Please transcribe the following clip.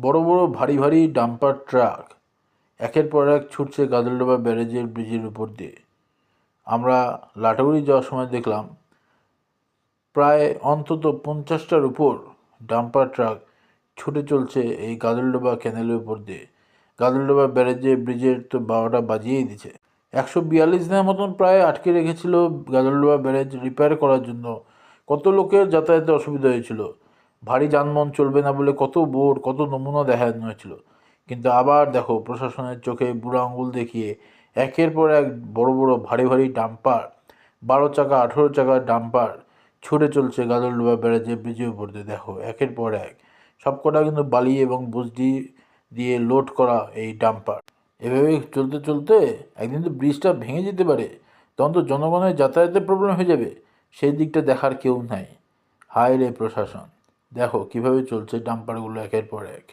বড় বড় ভারী ভারী ডাম্পার ট্রাক একের পর এক ছুটছে গাজলডোবা ব্যারেজের ব্রিজের উপর দিয়ে। আমরা লাটাগুড়ি যাওয়ার সময় দেখলাম প্রায় অন্তত 50টার উপর ডাম্পার ট্রাক ছুটে চলছে এই গাজলডোবা ক্যানেলের উপর দিয়ে। গাজলডোবা ব্যারেজের ব্রিজের তো 12টা বাজিয়েই দিছে। 142 দিনের মতন প্রায় আটকে রেখেছিল গাজলডোবা ব্যারেজ রিপেয়ার করার জন্য। কত লোকের যাতায়াতে অসুবিধা হয়েছিল, ভারী যানবাহন চলবে না বলে কত বোর্ড কত নমুনা দেখানো হয়েছিল। কিন্তু আবার দেখো, প্রশাসনের চোখে বুড়ো আঙুল দেখিয়ে একের পর এক বড় বড় ভারী ভারী ডাম্পার, 12 চাকা 18 চাকার ডাম্পার ছুটে চলছে গাজলডোবা ব্যারেজের ব্রিজের উপর দিয়ে। দেখো একের পর এক সবকটা কিন্তু বালি এবং বুঝডি দিয়ে লোড করা এই ডাম্পার। এভাবে চলতে চলতে একদিন তো ব্রিজটা ভেঙে যেতে পারে, তখন তো জনগণের যাতায়াতের প্রবলেম হয়ে যাবে। সেই দিকটা দেখার কেউ নাই। হায় রে প্রশাসন, দেখো কিভাবে চলছে ডাম্পারগুলো একের পর এক।